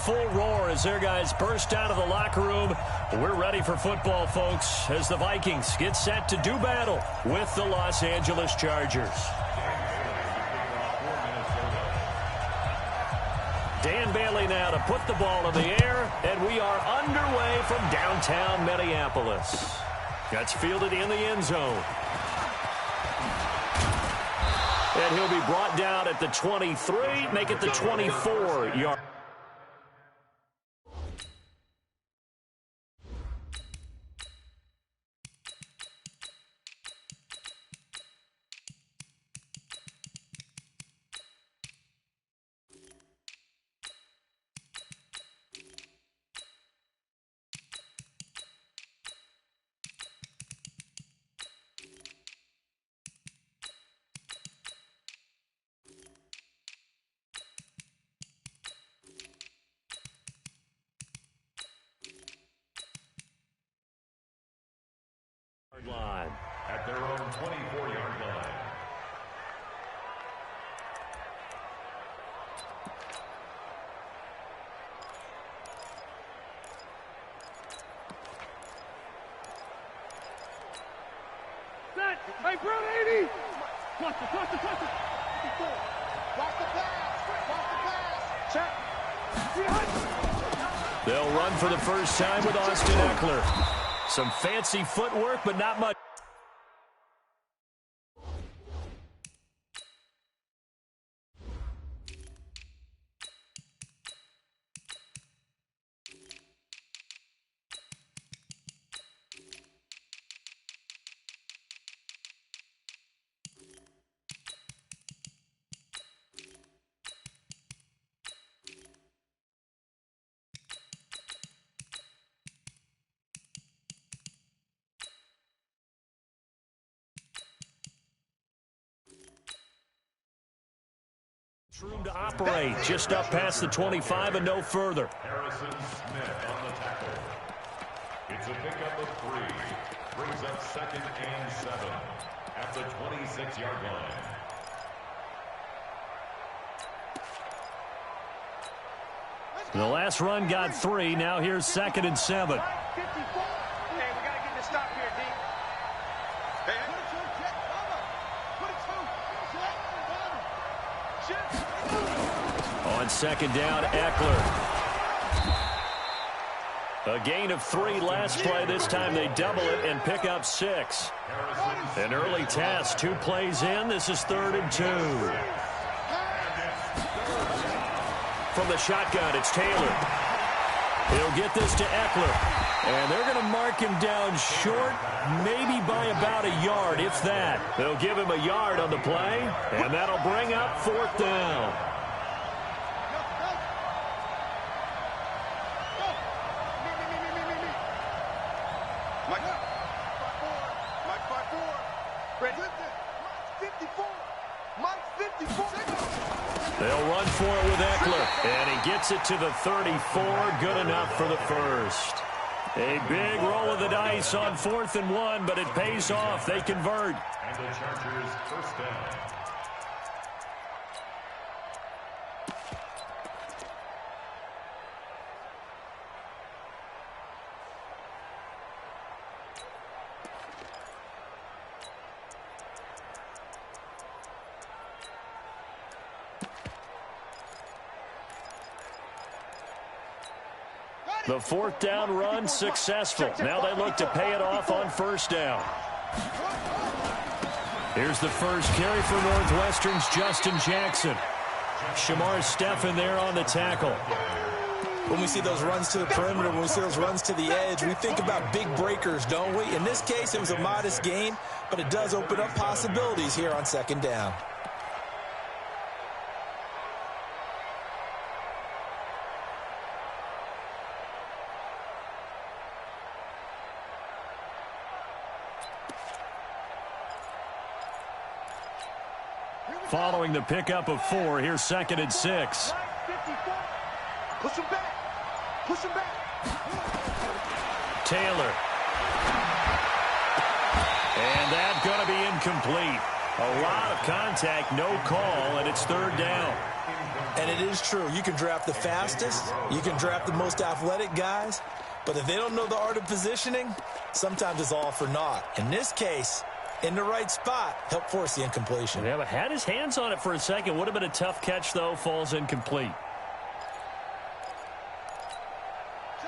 full roar as their guys burst out of the locker room. We're ready for football, folks, as the Vikings get set to do battle with the Los Angeles Chargers. Dan Bailey now to put the ball in the air, and we are underway from downtown Minneapolis. That's fielded in the end zone. And he'll be brought down at the 23, make it the 24-yard. Line. At their own 24-yard line. Set. Hey, bro, 80. Cross it. Cross the pass. Check. They'll run for the first time with Austin Eckler. Some fancy footwork, but not much. Room to operate, just up past the 25 and no further. Harrison Smith on the tackle. It's a pickup of 3. Brings up 2nd and 7 at the 26-yard line. The last run got 3. Now here's 2nd and 7. Hey, we got to get this stop here, D. On 2nd down, Eckler. A gain of 3 last play. This time they double it and pick up 6. An early test. 2 plays in. This is 3rd and 2. From the shotgun, it's Taylor. He'll get this to Eckler. And they're going to mark him down short, maybe by about a yard, if that. They'll give him a yard on the play, and that'll bring up 4th down. They'll run for it with Eckler, and he gets it to the 34. Good enough for the first. A big roll of the dice on 4th and 1, but it pays off. They convert. And the Chargers first down. The 4th down run successful. Now they look to pay it off on 1st down. Here's the first carry for Northwestern's Justin Jackson. Shamar Stephen there on the tackle. When we see those runs to the perimeter, when we see those runs to the edge, we think about big breakers, don't we? In this case, it was a modest gain, but it does open up possibilities here on 2nd down. Following the pickup of 4, here's 2nd and 6. Push him back. Push him back. Taylor. And that's going to be incomplete. A lot of contact, no call, and it's 3rd down. And it is true. You can draft the fastest. You can draft the most athletic guys. But if they don't know the art of positioning, sometimes it's all for naught. In this case, in the right spot, help force the incompletion. Yeah, but had his hands on it for a second. Would have been a tough catch, though. Falls incomplete.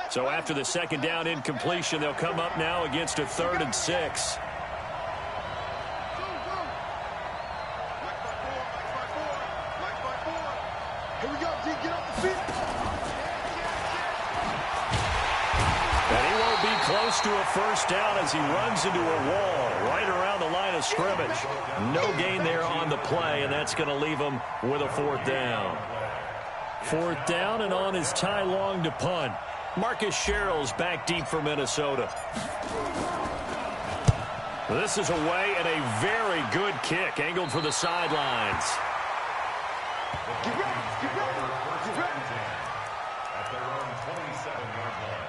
So after the second down incompletion, they'll come up now against a 3rd and 6. Here we go, G. Get off the field. And he won't be close to a first down as he runs into a wall right around the line of scrimmage. No gain there on the play, and that's going to leave him with a 4th down. 4th down and on is Ty Long to punt. Marcus Sherrill's back deep for Minnesota. This is away and a very good kick angled for the sidelines. Get ready, get ready, get ready. At their own 27-yard line.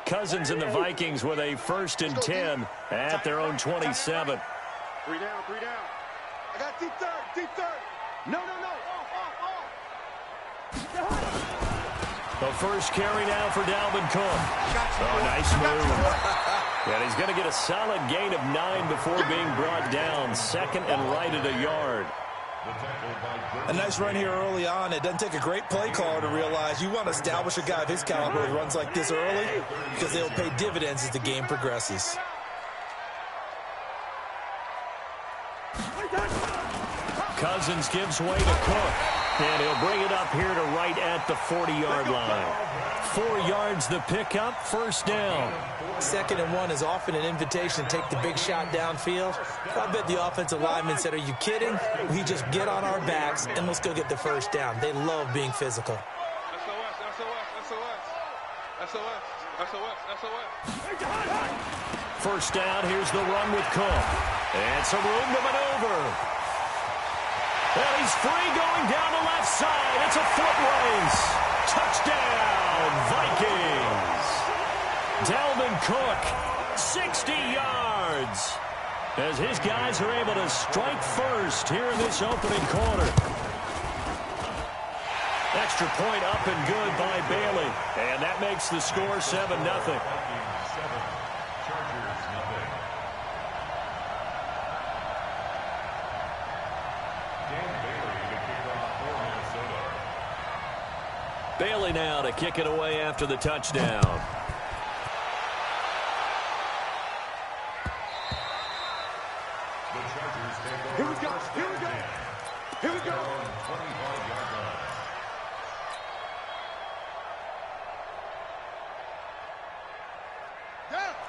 Cousins and the Vikings with a 1st and 10 at their own 27. 3 down, 3 down. I got deep third. No. The first carry now for Dalvin Cook. Oh, nice move. And he's going to get a solid gain of 9 before being brought down. 2nd and right at a yard. A nice run here early on. It doesn't take a great play caller to realize you want to establish a guy of his caliber who runs like this early because they'll pay dividends as the game progresses. Cousins gives way to Cook. And he'll bring it up here to right at the 40-yard line. 4 yards the pickup, 1st down. 2nd and 1 is often an invitation to take the big shot downfield. I bet the offensive lineman said, are you kidding? We just get on our backs and let's go get the 1st down. They love being physical. First down, here's the run with Cook. And some room to maneuver. And he's free going down the left side. It's a foot race. Touchdown, Vikings. Dalvin Cook, 60 yards. As his guys are able to strike first here in this opening quarter. Extra point up and good by Bailey. And that makes the score 7-0. Bailey now to kick it away after the touchdown. Here we go.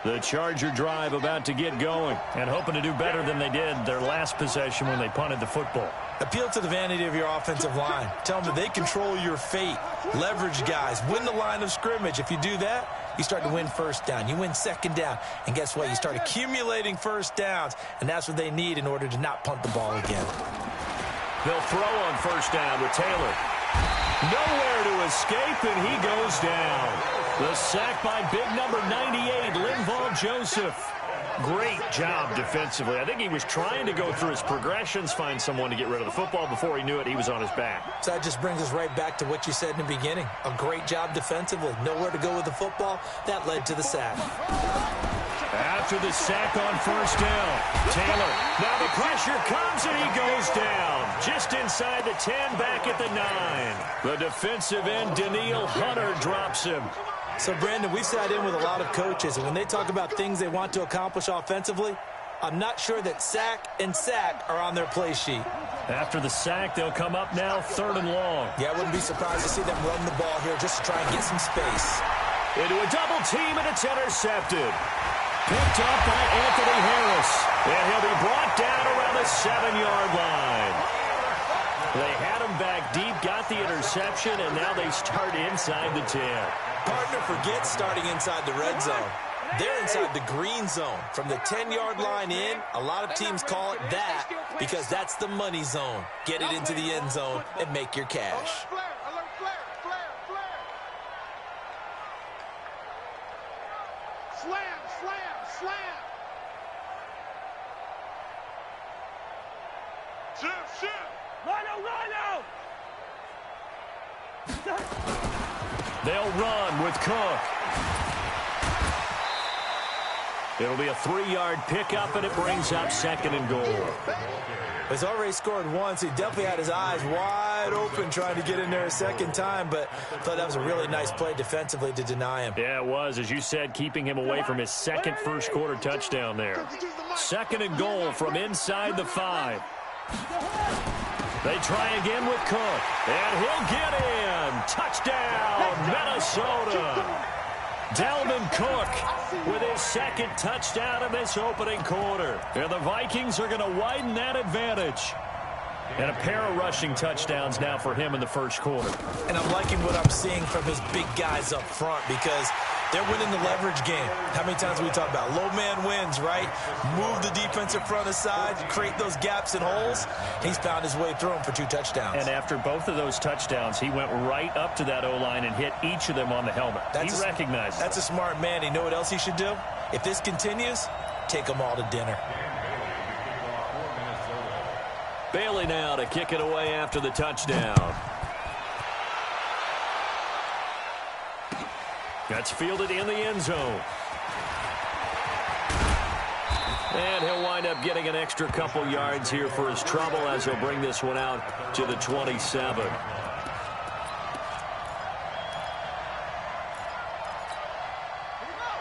The Charger drive about to get going and hoping to do better than they did their last possession when they punted the football. Appeal to the vanity of your offensive line. Tell them that they control your fate. Leverage guys. Win the line of scrimmage. If you do that, you start to win 1st down. You win 2nd down. And guess what? You start accumulating 1st downs. And that's what they need in order to not punt the ball again. They'll throw on 1st down with Taylor. Nowhere to escape, and he goes down. The sack by big number 98, Linval Joseph. Great job defensively. I think he was trying to go through his progressions, find someone to get rid of the football. Before he knew it, he was on his back. So that just brings us right back to what you said in the beginning. A great job defensively. Nowhere to go with the football. That led to the sack. After the sack on 1st down, Taylor. Now the pressure comes and he goes down. Just inside the 10, back at the 9. The defensive end, Daniil Hunter, drops him. So, Brandon, we've sat in with a lot of coaches, and when they talk about things they want to accomplish offensively, I'm not sure that sack and sack are on their play sheet. After the sack, they'll come up now 3rd and long. Yeah, I wouldn't be surprised to see them run the ball here just to try and get some space. Into a double team, and it's intercepted. Picked up by Anthony Harris. And he'll be brought down around the 7-yard line. They had him back deep, got the interception, and now they start inside the 10. Partner forgets starting inside the red zone. They're inside the green zone. From the 10-yard line in, a lot of teams call it that because that's the money zone. Get it into the end zone and make your cash. Slam, slam, slam. Shift. Rhino. They'll run with Cook. It'll be a 3-yard pickup, and it brings up 2nd and goal. He's already scored once. He definitely had his eyes wide open trying to get in there a second time, but I thought that was a really nice play defensively to deny him. Yeah, it was, as you said, keeping him away from his second first-quarter touchdown there. 2nd and goal from inside the 5. They try again with Cook, and he'll get in. Touchdown, Minnesota. Dalvin Cook with his 2nd touchdown of this opening quarter. And the Vikings are going to widen that advantage. And a pair of rushing touchdowns now for him in the first quarter. And I'm liking what I'm seeing from his big guys up front because they're winning the leverage game. How many times we talk about low man wins, right? Move the defensive front aside, create those gaps and holes. He's found his way through them for 2 touchdowns. And after both of those touchdowns, he went right up to that O-line and hit each of them on the helmet. He recognized That's a smart man. You know what else he should do? If this continues, take them all to dinner. Bailey now to kick it away after the touchdown. That's fielded in the end zone. And he'll wind up getting an extra couple yards here for his trouble as he'll bring this one out to the 27.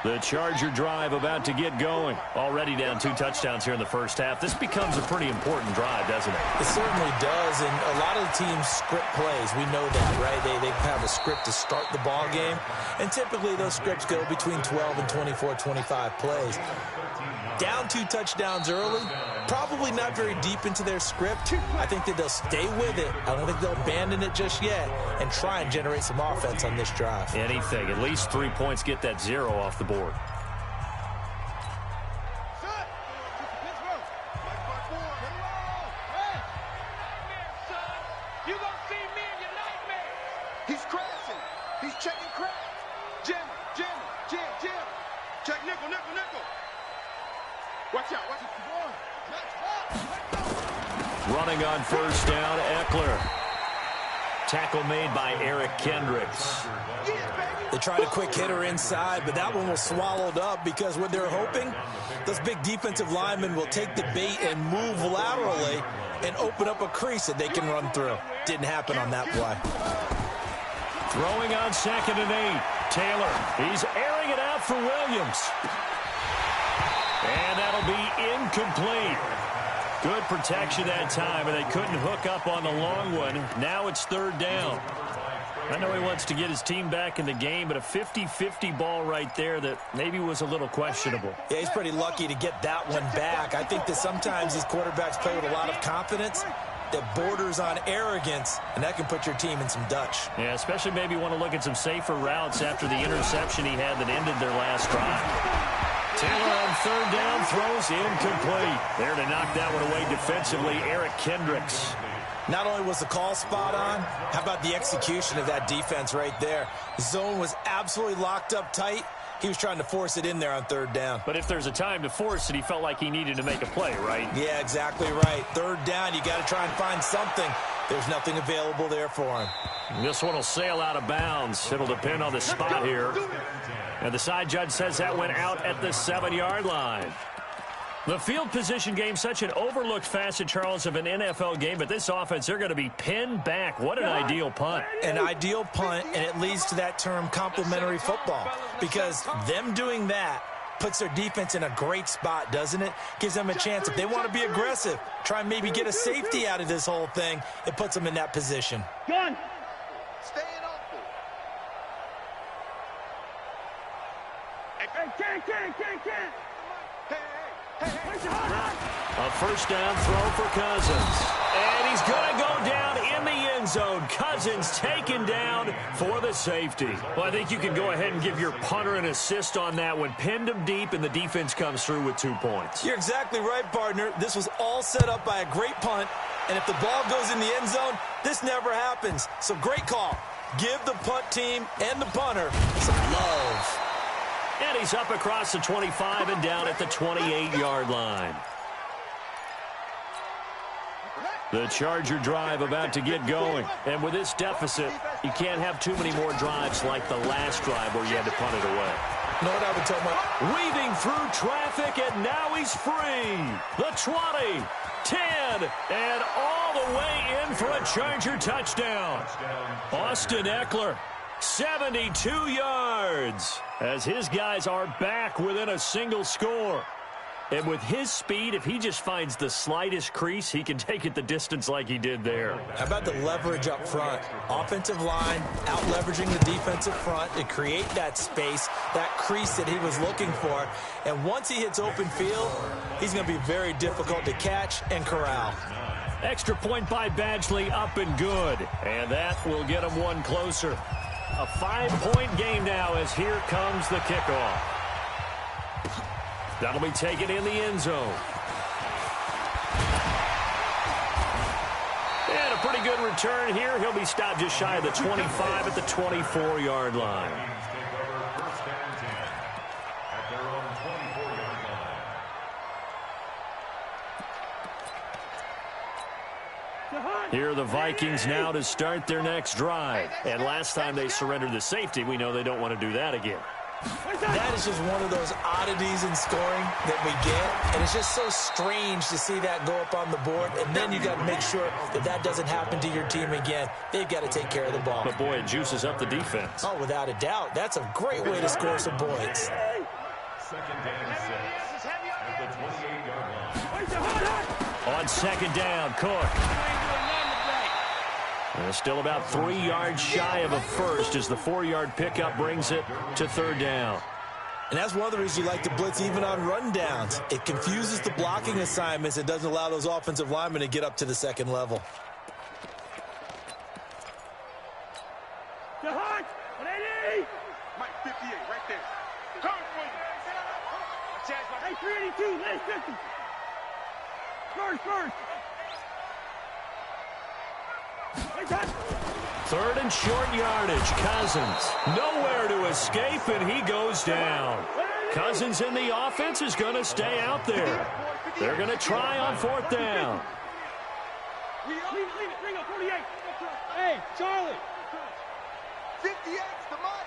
The Charger drive about to get going. Already down 2 touchdowns here in the first half. This becomes a pretty important drive, doesn't it? It certainly does, and a lot of the teams script plays. We know that, right? They have a script to start the ball game, and typically those scripts go between 12 and 24, 25 plays. Down 2 touchdowns early, probably not very deep into their script. I think that they'll stay with it. I don't think they'll abandon it just yet and try and generate some offense on this drive. Anything. At least 3 points, get that 0 off the board. He's crashing. He's checking crack. Jim. Check nickel. Watch out. Running on first down, Eckler. Tackle made by Eric Kendricks. They tried a quick hitter inside, but that one was swallowed up because what they're hoping, those big defensive linemen will take the bait and move laterally and open up a crease that they can run through. Didn't happen on that play. Throwing on 2nd and 8. Taylor, he's airing it out for Williams. And that'll be incomplete. Good protection that time, and they couldn't hook up on the long one. Now it's 3rd down. I know he wants to get his team back in the game, but a 50-50 ball right there that maybe was a little questionable. Yeah, he's pretty lucky to get that one back. I think that sometimes these quarterbacks play with a lot of confidence that borders on arrogance, and that can put your team in some Dutch. Yeah, especially maybe want to look at some safer routes after the interception he had that ended their last drive. Taylor on 3rd down, throws incomplete. There to knock that one away defensively, Eric Kendricks. Not only was the call spot on, how about the execution of that defense right there? The zone was absolutely locked up tight. He was trying to force it in there on 3rd down. But if there's a time to force it, he felt like he needed to make a play, right? Yeah, exactly right. 3rd down, you got to try and find something. There's nothing available there for him. This one will sail out of bounds. It'll depend on the spot here. And the side judge says that went out at the 7-yard line. The field position game, such an overlooked facet, Charles, of an NFL game, but this offense, they're going to be pinned back. What an ideal punt. An ideal punt, and it leads to that term complementary football, because them doing that puts their defense in a great spot, doesn't it? Gives them a chance. If they want to be aggressive, try and maybe get a safety out of this whole thing, it puts them in that position. Gun. Staying open. Hey. A first down throw for Cousins. And he's going to go down in the end end zone. Cousins taken down for the safety. Well, I think you can go ahead and give your punter an assist on that one. Pinned him deep, and the defense comes through with 2 points. You're exactly right, partner. This was all set up by a great punt, and if the ball goes in the end zone, this never happens. So great call. Give the punt team and the punter some love. And he's up across the 25 and down at the 28-yard line. The Charger drive about to get going. And with this deficit, you can't have too many more drives like the last drive where you had to punt it away. You know what I would tell my... Weaving through traffic, and now he's free. The 20, 10, and all the way in for a Charger touchdown. Austin Eckler, 72 yards, as his guys are back within a single score. And with his speed, if he just finds the slightest crease, he can take it the distance like he did there. How about the leverage up front? Offensive line out-leveraging the defensive front to create that space, that crease that he was looking for. And once he hits open field, he's going to be very difficult to catch and corral. Extra point by Badgley, up and good. And that will get him one closer. A 5-point game now as here comes the kickoff. That'll be taken in the end zone. And a pretty good return here. He'll be stopped just shy of the 25 at the 24-yard line. Here are the Vikings now to start their next drive. And last time they surrendered the safety, we know they don't want to do that again. That is just one of those oddities in scoring that we get, and it's just so strange to see that go up on the board, and then you got to make sure that that doesn't happen to your team again. They've got to take care of the ball. But, boy, it juices up the defense. Oh, without a doubt. That's a great way to score some points. Second down 6 at the 28-yard line. On second down, Cook. Still about 3 yards shy of a first as the 4-yard pickup brings it to third down. And that's one of the reasons you like to blitz even on rundowns. It confuses the blocking assignments. It doesn't allow those offensive linemen to get up to the second level. Mike 58, right there. Turn for you. Hey, 382, last 50. First. Third and short yardage. Cousins nowhere to escape, and he goes down. Cousins in the offense is going to stay out there. They're going to try on fourth down. Leave it. Bring up 48. Hey, Charlie. 58's the Mike.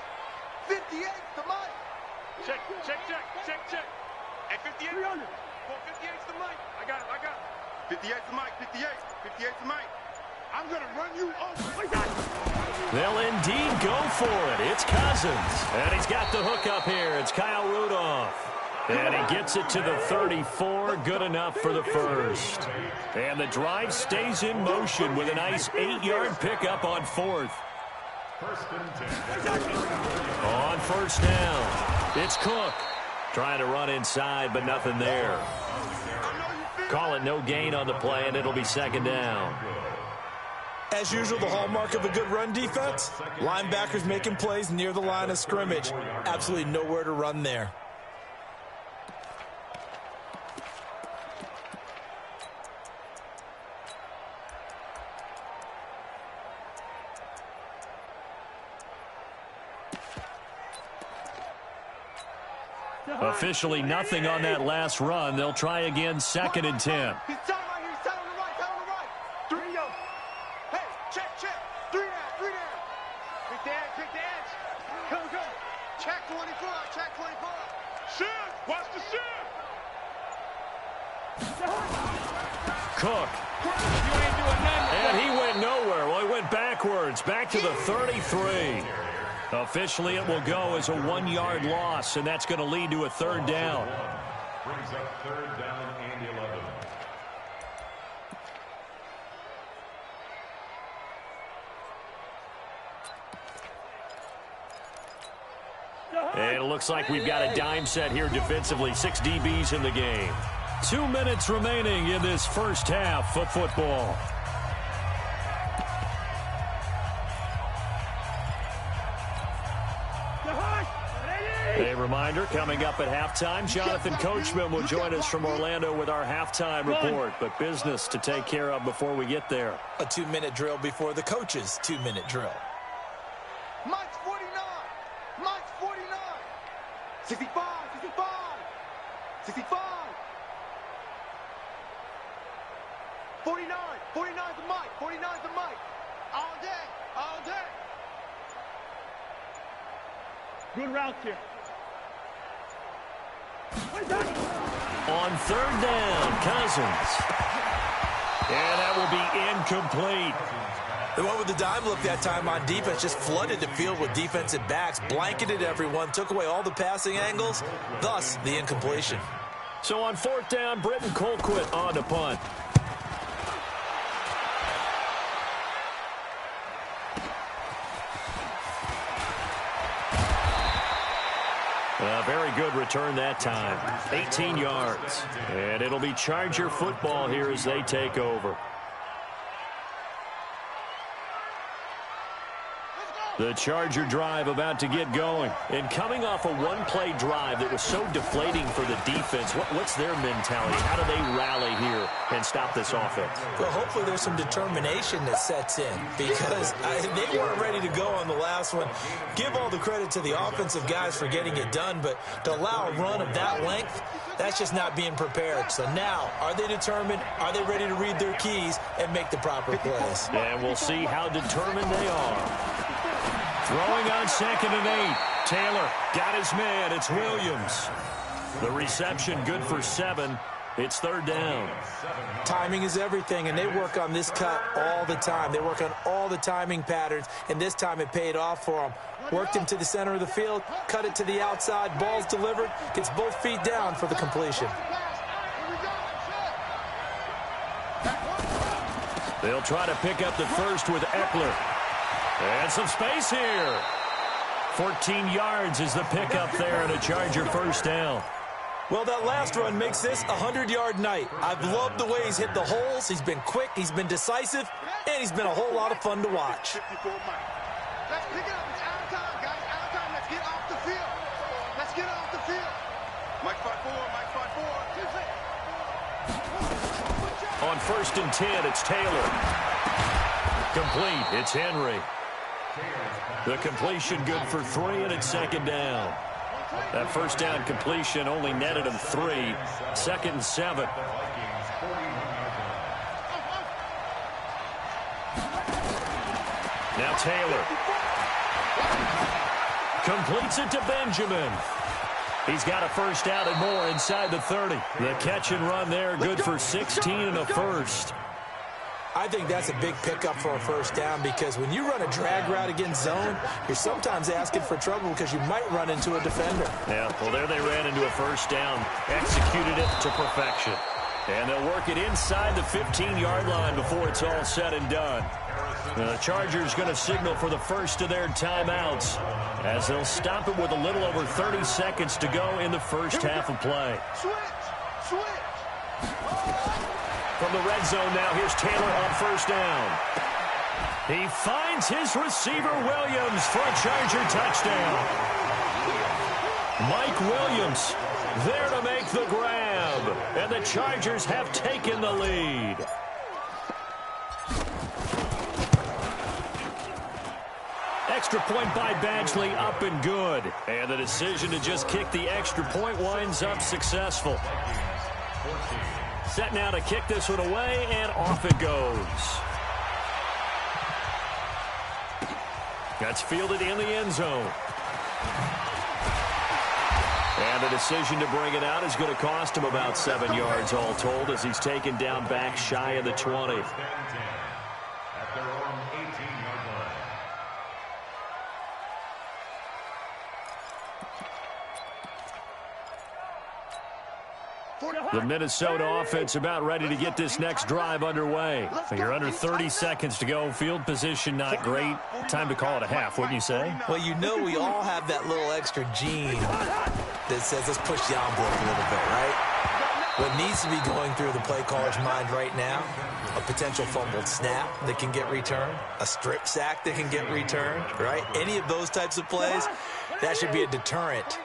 58's the Mike. Check. Hey, 58. 300. 58's the Mike. I got it. 58's the Mike. 58's the Mike. I'm going to run you over. They'll indeed go for it. It's Cousins. And he's got the hook up here. It's Kyle Rudolph. And he gets it to the 34. Good enough for the first. And the drive stays in motion with a nice 8-yard pickup on fourth. On first down, it's Cook. Trying to run inside, but nothing there. Call it no gain on the play, and it'll be second down. As usual, the hallmark of a good run defense, linebackers making plays near the line of scrimmage. Absolutely nowhere to run there. Officially nothing on that last run. They'll try again, second and 10. He's down right here. He's down on the right. Down on the right. 3 yo. Hey, check. 3 down. Quick the edge. Go. Check 24. Shoot. Watch the shoot. Cook. And he went nowhere. Well, he went backwards. Back to the 33. Officially, it will go as a 1-yard loss, and that's going to lead to a third down. Brings up third down and 11. And it looks like we've got a dime set here defensively. 6 DBs in the game. 2 minutes remaining in this first half of football. reminder, coming up at halftime, Jonathan Coachman will join us from Orlando with our halftime report. But business to take care of before we get there. A 2-minute drill before the coach's 2-minute drill. Mike's 49. Mike's 49. 65. 65. 65. 49. 49's the Mike. 49's the Mike. All day. All day. Good route here. On third down, Cousins. And that will be incomplete. They went with the dime look that time on defense, just flooded the field with defensive backs, blanketed everyone, took away all the passing angles, thus the incompletion. So on fourth down, Britton Colquitt on to punt. A very good return that time. 18 yards. And it'll be Charger football here as they take over. The Charger drive about to get going. And coming off a one-play drive that was so deflating for the defense, what's their mentality? How do they rally here and stop this offense? Well, hopefully there's some determination that sets in because they weren't ready to go on the last one. Give all the credit to the offensive guys for getting it done, but to allow a run of that length, that's just not being prepared. So now, are they determined? Are they ready to read their keys and make the proper plays? And we'll see how determined they are. Throwing on 2nd and 8. Taylor got his man. It's Williams. The reception good for 7. It's third down. Timing is everything, and they work on this cut all the time. They work on all the timing patterns, and this time it paid off for them. Worked him to the center of the field, cut it to the outside, ball's delivered, gets both feet down for the completion. They'll try to pick up the first with Eckler. And some space here. 14 yards is the pickup there and a Charger first down. Well, that last run makes this a 100-yard night. I've loved the way he's hit the holes. He's been quick, he's been decisive, and he's been a whole lot of fun to watch. Let's pick it up. It's out of time, guys. Out of time. Let's get off the field. Let's get off the field. Mike 5-4. Mike 5-4. On 1st and 10, it's Taylor. Complete. It's Henry. The completion good for 3, and it's 2nd down. That first down completion only netted him 3. 2nd and 7. Now Taylor. Completes it to Benjamin. He's got a first down and more inside the 30. The catch and run there good for 16 and a first. I think that's a big pickup for a first down because when you run a drag route against zone, you're sometimes asking for trouble because you might run into a defender. Yeah, well, there they ran into a first down, executed it to perfection. And they'll work it inside the 15-yard line before it's all said and done. The Chargers going to signal for the first of their timeouts as they'll stop it with a little over 30 seconds to go in the first half of play. Switch. From the red zone now, here's Taylor on first down. He finds his receiver, Williams, for a Charger touchdown. Mike Williams there to make the grab. And the Chargers have taken the lead. Extra point by Badgley, up and good. And the decision to just kick the extra point winds up successful. Set now to kick this one away, and off it goes. That's fielded in the end zone. And the decision to bring it out is going to cost him about 7 yards all told as he's taken down back shy of the 20. At their own 18-yard line. The Minnesota offense about ready to get this next drive underway. You're under 30 seconds to go. Field position not great. Time to call it a half, wouldn't you say? Well, you know we all have that little extra gene that says let's push the envelope a little bit, right? What needs to be going through the play caller's mind right now, a potential fumbled snap that can get returned, a strip sack that can get returned, right? Any of those types of plays, that should be a deterrent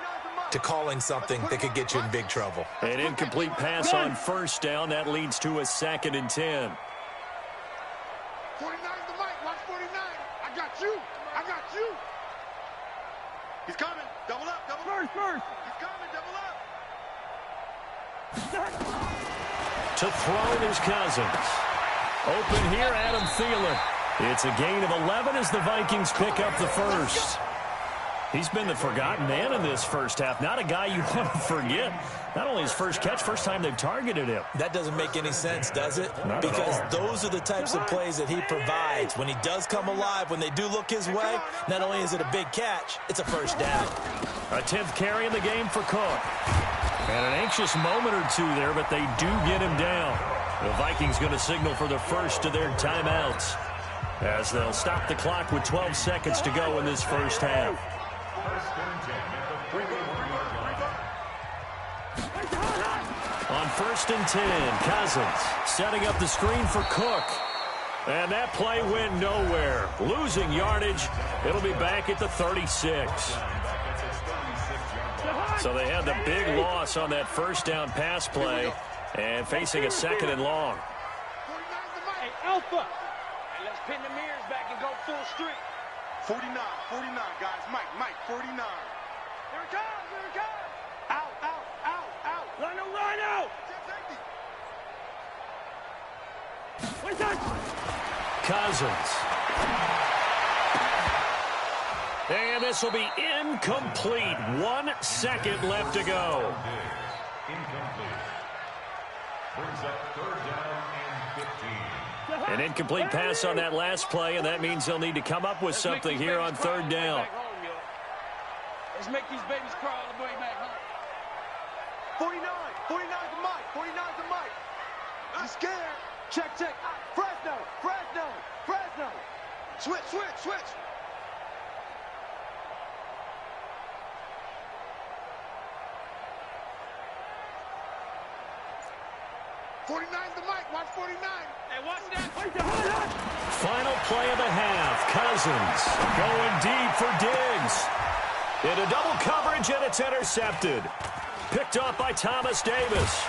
to calling something that could get you in big trouble. An incomplete pass on first down. That leads to a 2nd and 10. 49 the mic. Watch 49. I got you. I got you. He's coming. Double up. Double up. First. He's coming. Double up. To throw is Cousins. Open here, Adam Thielen. It's a gain of 11 as the Vikings pick up the first. He's been the forgotten man in this first half. Not a guy you want to forget. Not only his first catch, first time they've targeted him. That doesn't make any sense, does it? Not because those are the types of plays that he provides. When he does come alive, when they do look his way, not only is it a big catch, it's a first down. A 10th carry in the game for Cook. And an anxious moment or two there, but they do get him down. The Vikings going to signal for the first of their timeouts as they'll stop the clock with 12 seconds to go in this first half. On 1st and 10, Cousins setting up the screen for Cook. And that play went nowhere. Losing yardage. It'll be back at the 36. So they had the big loss on that first down pass play and facing a 2nd and long. Hey, Alpha. Hey, let's pin the mirrors back and go full street. 49, guys. Mike, 49. Here it comes. Out. Rhino. What's that? Cousins. And this will be incomplete. 1 second left to go. Incomplete. Brings up 3rd down and 15. An incomplete pass on that last play, and that means they'll need to come up with something here on 3rd down. Let's make these babies cry all the way back home. 49 to Mike. I'm scared. Check. Fresno. Switch. 49 the mic. Watch 49. Hey, watch that. Final play of the half. Cousins going deep for Diggs. Into double coverage, and it's intercepted. Picked off by Thomas Davis.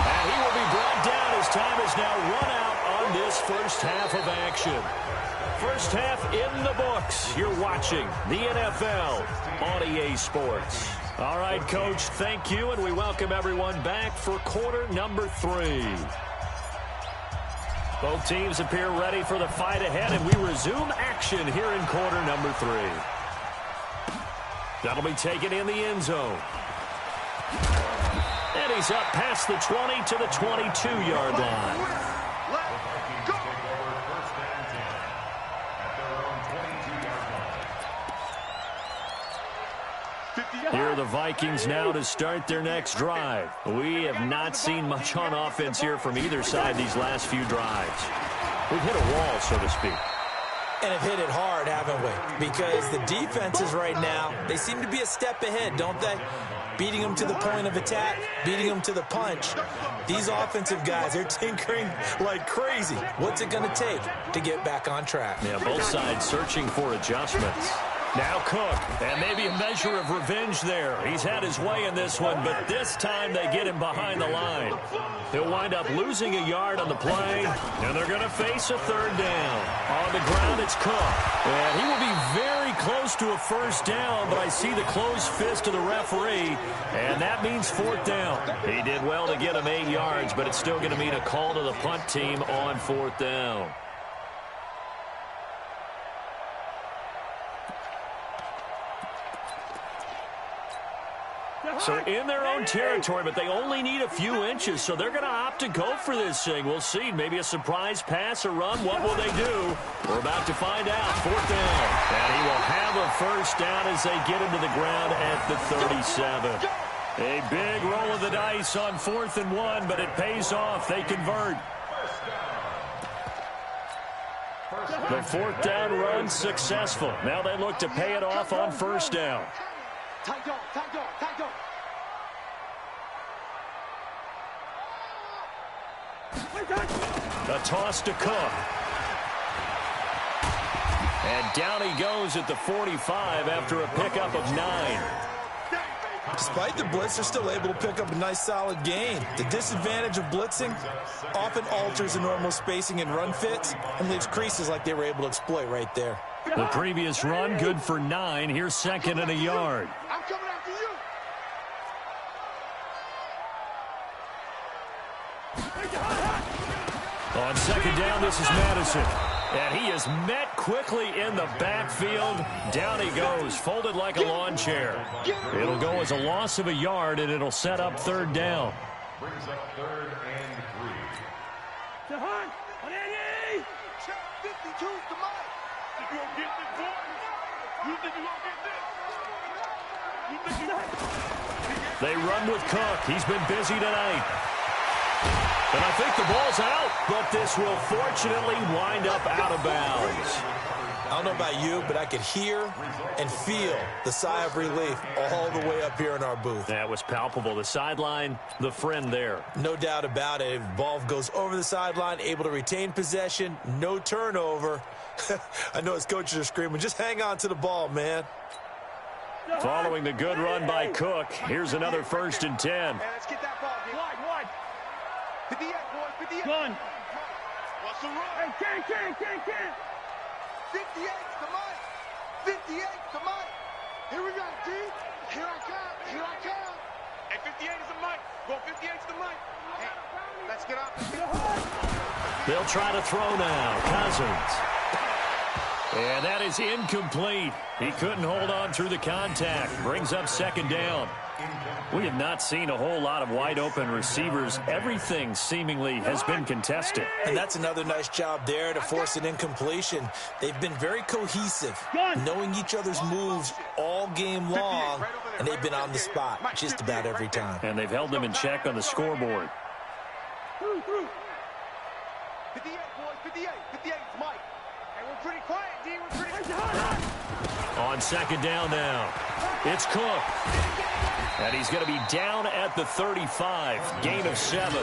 And he will be brought down as time is now run out on this first half of action. First half in the books. You're watching the NFL on EA Sports. All right, Coach, thank you, and we welcome everyone back for quarter number 3. Both teams appear ready for the fight ahead, and we resume action here in quarter number 3. That'll be taken in the end zone. And he's up past the 20 to the 22-yard line. Here are the Vikings now to start their next drive. We have not seen much on offense here from either side these last few drives. We've hit a wall, so to speak. And have hit it hard, haven't we? Because the defenses right now, they seem to be a step ahead, don't they? Beating them to the point of attack, beating them to the punch. These offensive guys are tinkering like crazy. What's it going to take to get back on track? Yeah, both sides searching for adjustments. Now Cook, and maybe a measure of revenge there. He's had his way in this one, but this time they get him behind the line. He'll wind up losing a yard on the play, and they're going to face a 3rd down. On the ground, it's Cook. And he will be very close to a first down, but I see the closed fist of the referee, and that means 4th down. He did well to get him 8 yards, but it's still going to mean a call to the punt team on 4th down. So in their own territory, but they only need a few inches, so they're going to opt to go for this thing. We'll see. Maybe a surprise pass or run. What will they do? We're about to find out. 4th down. And he will have a first down as they get him to the ground at the 37. A big roll of the dice on 4th and 1, but it pays off. They convert. The 4th down run successful. Now they look to pay it off on first down. Tight dog. A toss to Cook. And down he goes at the 45 after a pickup of 9. Despite the blitz, they're still able to pick up a nice, solid gain. The disadvantage of blitzing often alters the normal spacing and run fits and leaves creases like they were able to exploit right there. The previous run, good for 9. Here's second and a yard. I'm coming after you. On second down, this is Madison. And he is met quickly in the backfield. Down he goes, folded like a lawn chair. It'll go as a loss of a yard, and it'll set up third down. Brings up 3rd and 3. Check 52's the mic. You gonna get this, boy? You think you gonna get this? You think you gonna... They run with Cook. He's been busy tonight. And I think the ball's out, but this will fortunately wind up out of bounds. I don't know about you, but I could hear and feel the sigh of relief all the way up here in our booth. That was palpable. The sideline, the friend there. No doubt about it. If the ball goes over the sideline, able to retain possession, no turnover. I know his coaches are screaming, just hang on to the ball, man. Following the good run by Cook, here's another 1st and 10. Hey, let's get that ball, dude. Wide. 58, boys, 58. Gun. What's the run? Hey, can. 58's the mic. 58's the mic. Here we go, D. Here I come. Hey, 58 is the mic. Go, 58's the mic. Hey, let's get up. They'll try to throw now. Cousins. And that is incomplete. He couldn't hold on through the contact. Brings up second down. We have not seen a whole lot of wide-open receivers. Everything seemingly has been contested. And that's another nice job there to force an incompletion. They've been very cohesive, knowing each other's moves all game long, and they've been on the spot just about every time. And they've held them in check on the scoreboard. 58, boys, 58. 58's Mike. Hey, we're pretty quiet, D. We're pretty quiet. On second down now, it's Cook. And he's going to be down at the 35, gain of 7.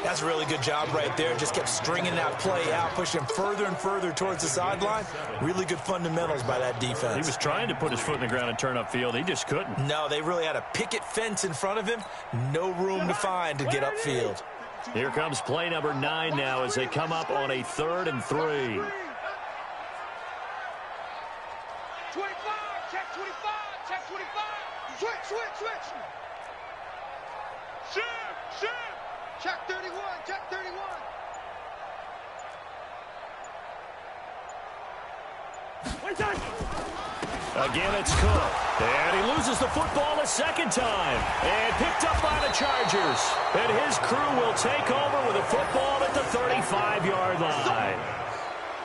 That's a really good job right there. Just kept stringing that play out, pushing further and further towards the sideline. Really good fundamentals by that defense. He was trying to put his foot in the ground and turn upfield. He just couldn't. No, they really had a picket fence in front of him. No room to find to get upfield. Here comes play number 9 now as they come up on a 3rd and 3. 25, check 25. Switch. Shift. Check 31. Again, it's Cook. And he loses the football a second time. And picked up by the Chargers. And his crew will take over with a football at the 35-yard line.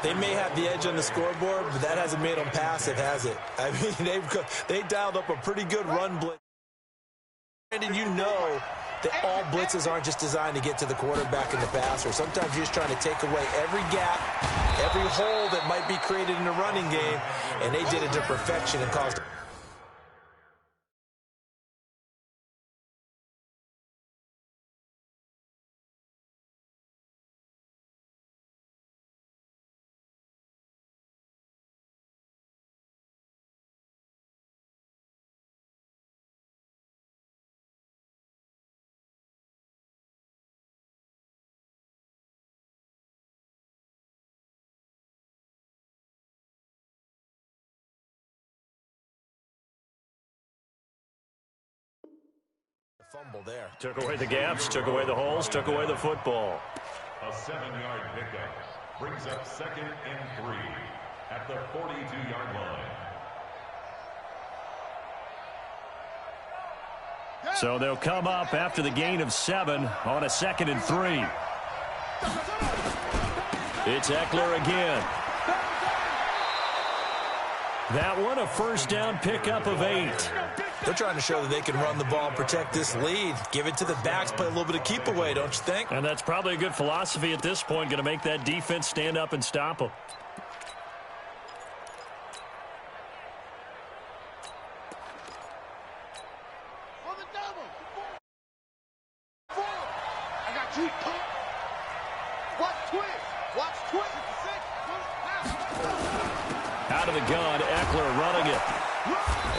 They may have the edge on the scoreboard, but that hasn't made them passive, has it? I mean, they dialed up a pretty good run blitz. And you know that all blitzes aren't just designed to get to the quarterback in the passer. Sometimes you're just trying to take away every gap, every hole that might be created in the running game, and they did it to perfection and caused fumble there. Took away the gaps, took away the holes, took away the football. A 7-yard pickup brings up 2nd and 3 at the 42-yard line. So they'll come up after the gain of 7 on a 2nd and 3. It's Eckler again. That one, a first down pickup of 8. They're trying to show that they can run the ball and protect this lead. Give it to the backs, play a little bit of keep away, don't you think? And that's probably a good philosophy at this point, going to make that defense stand up and stop them. For the double. Forward. I got you. Watch twist. Now. out of the gun. Eckler running it.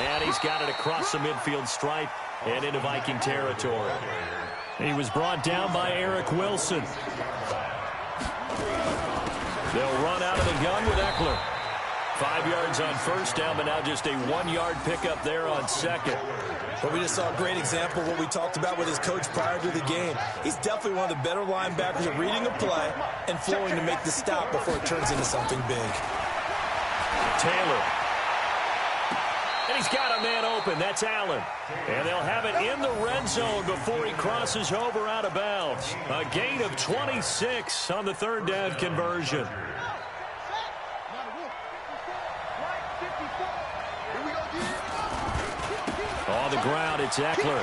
And he's got it across the midfield stripe and into Viking territory. He was brought down by Eric Wilson. They'll run out of the gun with Eckler. 5 yards on first down, but now just a 1-yard pickup there on second. But we just saw a great example of what we talked about with his coach prior to the game. He's definitely one of the better linebackers at reading a play and flowing to make the stop before it turns into something big. Taylor. And he's got a man open. That's Allen. And they'll have it in the red zone before he crosses over out of bounds. A gain of 26 on the third down conversion. On the ground, it's Eckler.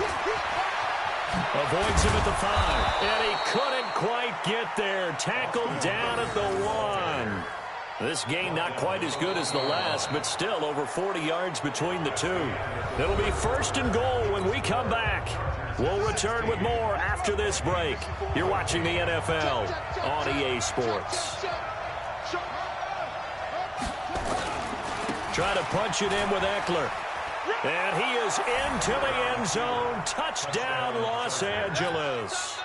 Avoids him at the 5. And he couldn't quite get there. Tackled down at the 1. This gain not quite as good as the last, but still over 40 yards between the two. It'll be first and goal when we come back. We'll return with more after this break. You're watching the NFL on EA Sports. Try to punch it in with Eckler. And he is into the end zone. Touchdown, Los Angeles.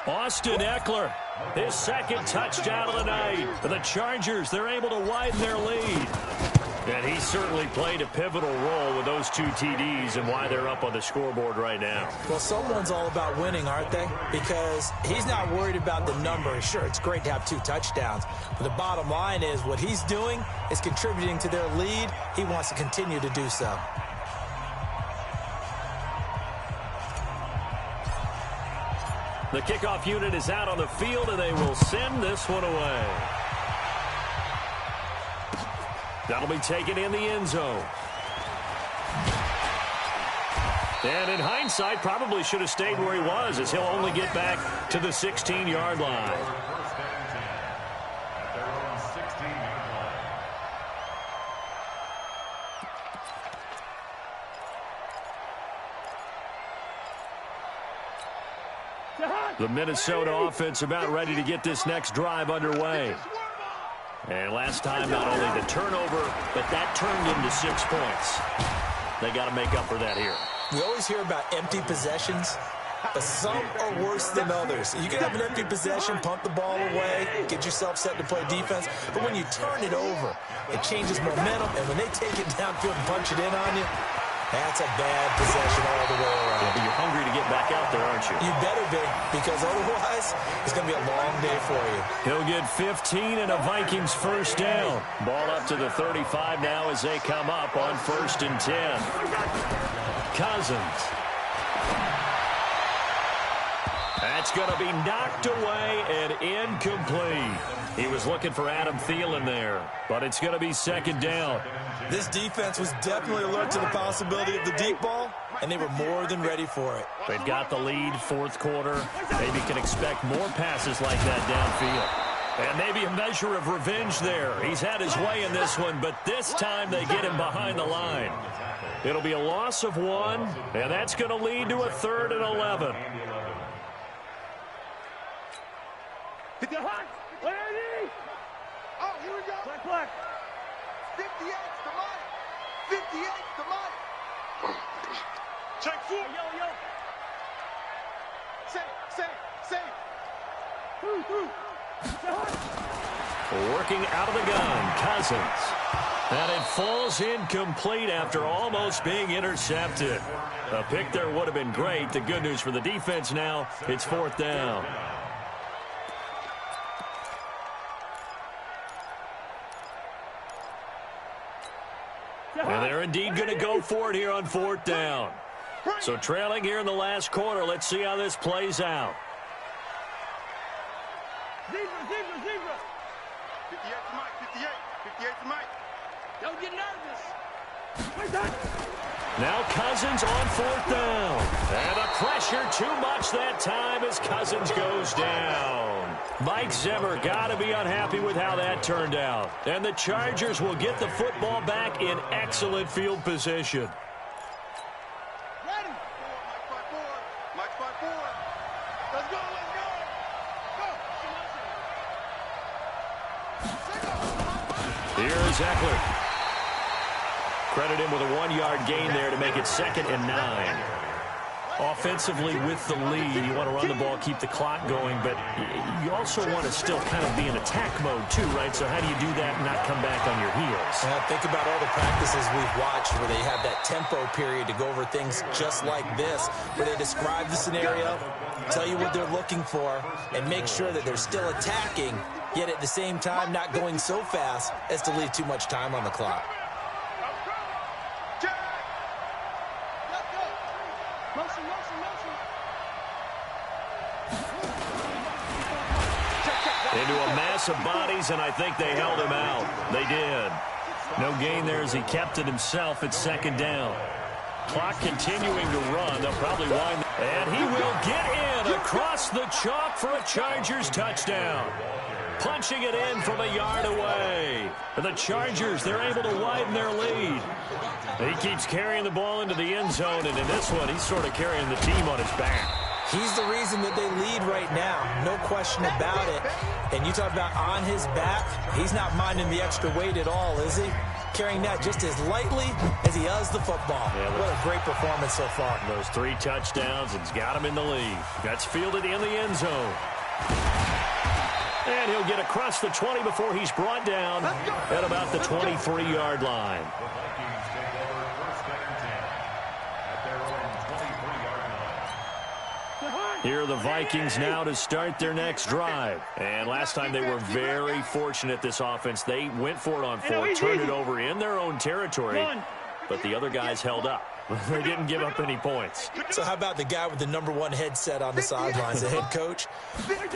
Austin Eckler, his second touchdown of the night. The Chargers, they're able to widen their lead. And he certainly played a pivotal role with those 2 TDs and why they're up on the scoreboard right now. Well, someone's all about winning, aren't they? Because he's not worried about the number. Sure, it's great to have 2 touchdowns. But the bottom line is what he's doing is contributing to their lead. He wants to continue to do so. The kickoff unit is out on the field, and they will send this one away. That'll be taken in the end zone. And in hindsight, probably should have stayed where he was, as he'll only get back to the 16-yard line. The Minnesota offense about ready to get this next drive underway. And last time, not only the turnover, but that turned into 6 points. They got to make up for that here. We always hear about empty possessions, but some are worse than others. You can have an empty possession, punt the ball away, get yourself set to play defense, but when you turn it over, it changes momentum, and when they take it downfield and punch it in on you, that's a bad possession all the way around. Yeah, but you're hungry to get back out there, aren't you? You better be, because otherwise, it's going to be a long day for you. He'll get 15 and a Vikings first down. Ball up to the 35 now as they come up on 1st and 10. Cousins. That's going to be knocked away and incomplete. He was looking for Adam Thielen there, but it's going to be 2nd down. This defense was definitely alert to the possibility of the deep ball, and they were more than ready for it. They've got the lead, 4th quarter. Maybe can expect more passes like that downfield. And maybe a measure of revenge there. He's had his way in this one, but this time they get him behind the line. It'll be a loss of 1, and that's going to lead to a 3rd and 11. Hit the hot. Oh, here we go. Black. 58's the money. 58's the money. Check 4. Yo. Say. Working out of the gun, Cousins. And it falls incomplete after almost being intercepted. A pick there would have been great. The good news for the defense now, it's 4th down. And they're indeed going to go for it here on 4th down. So trailing here in the last quarter, let's see how this plays out. Zebra. 58 to Mike. 58 to Mike. Don't get nervous. Now Cousins on 4th down. And the pressure too much that time as Cousins goes down. Mike Zimmer got to be unhappy with how that turned out. And the Chargers will get the football back in excellent field position. Ready. Mike 5-4. Let's go. Here is Eckler. Credit him with a 1-yard gain there to make it 2nd and 9. Offensively with the lead, you want to run the ball, keep the clock going, but you also want to still kind of be in attack mode too, right? So how do you do that and not come back on your heels? Think about all the practices we've watched where they have that tempo period to go over things just like this, where they describe the scenario, tell you what they're looking for, and make sure that they're still attacking, yet at the same time not going so fast as to leave too much time on the clock. Into a mass of bodies, and I think they held him out. They did. No gain there as he kept it himself at 2nd down. Clock continuing to run. They'll probably wind. And he will get in across the chalk for a Chargers touchdown. Punching it in from a yard away. For the Chargers, they're able to widen their lead. He keeps carrying the ball into the end zone, and in this one, he's sort of carrying the team on his back. He's the reason that they lead right now. No question about it. And you talk about on his back, he's not minding the extra weight at all, is he? Carrying that just as lightly as he does the football. Yeah, what a great performance so far. Those 3 touchdowns, it's got him in the lead. That's fielded in the end zone. And he'll get across the 20 before he's brought down at about the 23-yard line. Here are the Vikings now to start their next drive. And last time they were very fortunate, this offense. They went for it on 4, turned it over in their own territory, but the other guys held up. They didn't give up any points. So how about the guy with the #1 headset on the sidelines, the head coach?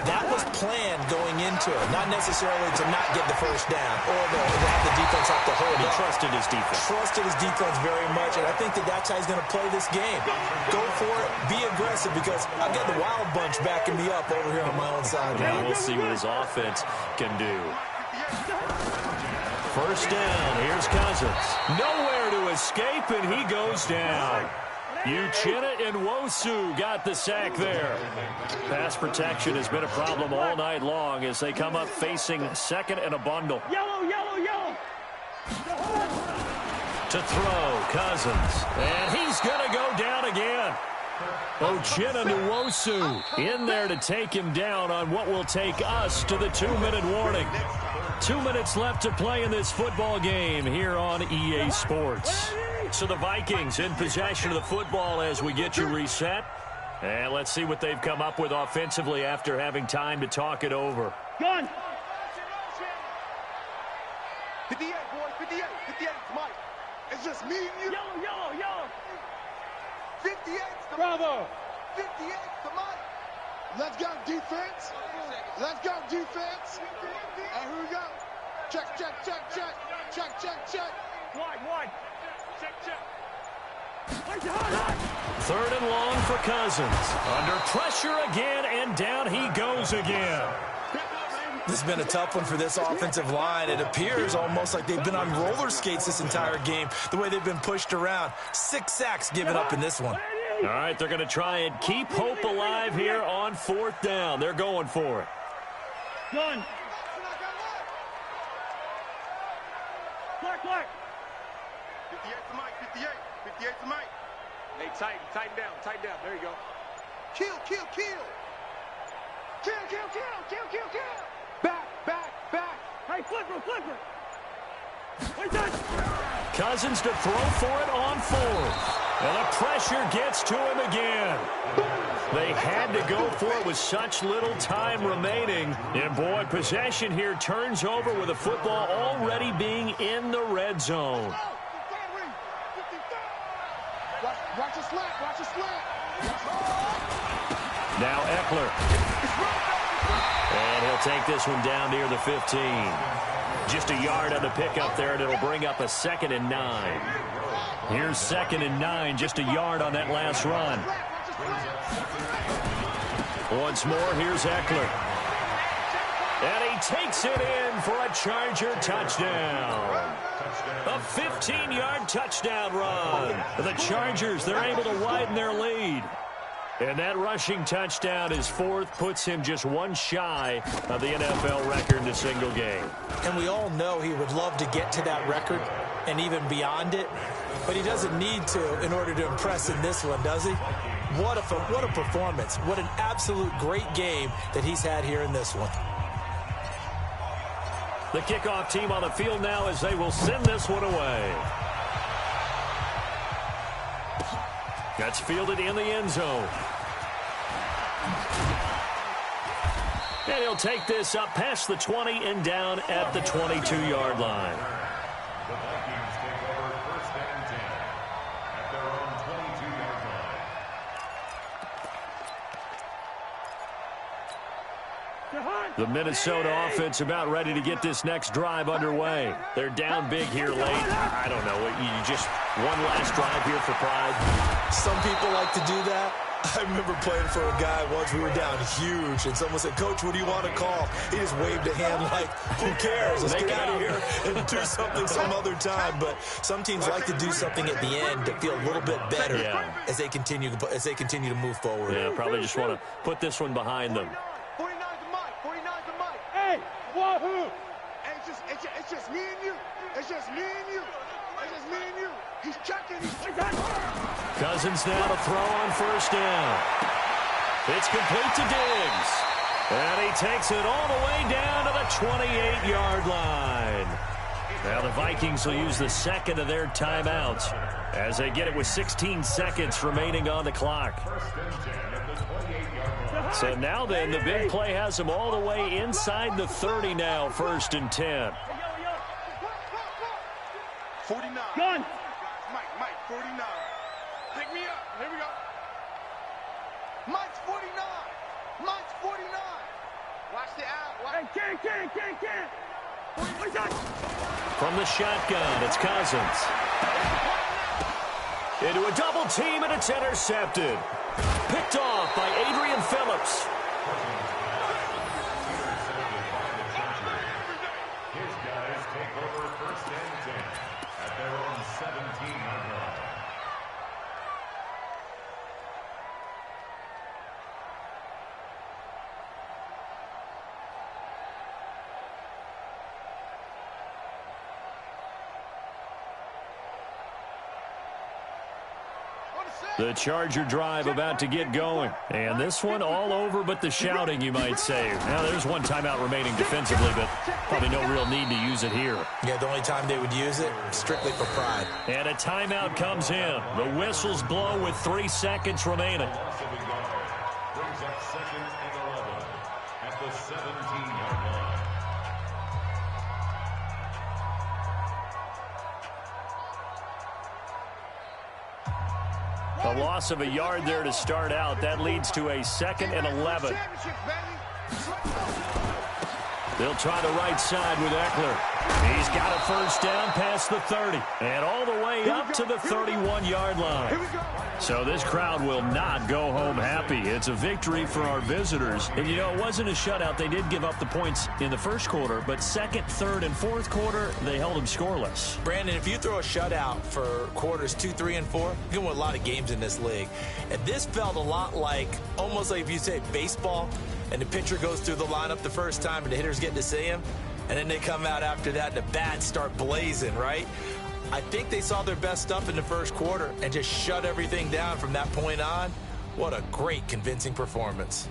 That was planned going into it, not necessarily to not get the first down or to have the defense have to hold up. He trusted his defense. Trusted his defense very much, and I think that that's how he's going to play this game. Go for it, be aggressive, because I've got the Wild Bunch backing me up over here on my own side. Now we'll see what his offense can do. First down, here's Cousins. Nowhere to escape, and he goes down. Uchenna and Nwosu got the sack there. Pass protection has been a problem all night long as they come up facing 2nd and a bundle. Yellow, yellow, yellow. To throw, Cousins. And he's going to go down again. Uchenna and Nwosu in there to take him down on what will take us to the 2-minute warning. 2 minutes left to play in this football game here on EA Sports. So the Vikings in possession of the football as we get you reset. And let's see what they've come up with offensively after having time to talk it over. Gun. 58, boys, 58, 58, Mike. It's just me and you. Yellow, yellow, yellow. 58, Bravo. 58, the Mike. Let's go, defense. Let's go, defense. And here we go. Check, check, check, check. Check, check, check. Wide. Check, check. 3rd and long for Cousins. Under pressure again, and down he goes again. This has been a tough one for this offensive line. It appears almost like they've been on roller skates this entire game, the way they've been pushed around. 6 sacks given up in this one. All right, they're going to try and keep hope alive here on 4th down. They're going for it. Gun. Clark. 58 to Mike, 58. 58 to Mike. Hey, tighten down. There you go. Kill. Back. Hey, flipper. Cousins to throw for it on 4th. And the pressure gets to him again. They had to go for it with such little time remaining. And, boy, possession here turns over with the football already being in the red zone. Watch the slant. Now Eckler. And he'll take this one down near the 15. Just a yard on the pickup there, and it'll bring up a 2nd and 9. Here's 2nd and 9, just a yard on that last run. Once more, here's Eckler. And he takes it in for a Charger touchdown. A 15-yard touchdown run. The Chargers, they're able to widen their lead. And that rushing touchdown is 4th, puts him just one shy of the NFL record in a single game. And we all know he would love to get to that record. and even beyond it, but he doesn't need to in order to impress in this one, does he? What a performance. What an absolute great game that he's had here in this one. The kickoff team on the field now as they will send this one away. That's fielded in the end zone. And he'll take this up past the 20 and down at the 22-yard line. The Vikings take over first and 10 at their own 22-yard line. The Minnesota offense about ready to get this next drive underway. They're down big here late. I don't know. You just one last drive here for pride. Some people like to do that. I remember playing for a guy once. We were down huge, and someone said, "Coach, what do you want to call?" He just waved a hand like, "Who cares? Let's get out of here and do something some other time." But some teams like to do something at the end to feel a little bit better as they continue to move forward. Yeah, probably just want to put this one behind them. 49's the mic. 49's the mic. Hey, wahoo! It's just me and you. It's just me and you. It's just me and you. He's checking. Cousins now to throw on first down. It's complete to Diggs. And he takes it all the way down to the 28-yard line. Now the Vikings will use the second of their timeouts as they get it with 16 seconds remaining on the clock. So now then, the big play has them all the way inside the 30 now, 1st and 10. 49. Gun. Mike, 49. Pick me up. Here we go. Mike's 49. Mike's 49. Watch the out. Watch. Hey, can't. What's that? From the shotgun, it's Cousins. Into a double team, and it's intercepted. Picked off by Adrian Phillips. His guys take over first and 10 at their own 17-yard line. The Charger drive about to get going. And this one all over but the shouting, you might say. Now, there's one timeout remaining defensively, but probably no real need to use it here. Yeah, the only time they would use it, strictly for pride. And a timeout comes in. The whistles blow with 3 seconds remaining. Loss of a yard brings up 2nd and 11 at the 17-yard line. A loss of a yard there to start out. That leads to a 2nd and 11. They'll try the right side with Eckler. He's got a first down past the 30 and all the way up to the 31-yard line. So this crowd will not go home happy. It's a victory for our visitors. And, you know, it wasn't a shutout. They did give up the points in the first quarter, but second, third, and fourth quarter, they held them scoreless. Brandon, if you throw a shutout for quarters 2, 3, and 4, you can win a lot of games in this league. And this felt a lot like, almost like if you say baseball, and the pitcher goes through the lineup the first time and the hitters get to see him, and then they come out after that and the bats start blazing, right? I think they saw their best stuff in the first quarter and just shut everything down from that point on. What a great, convincing performance.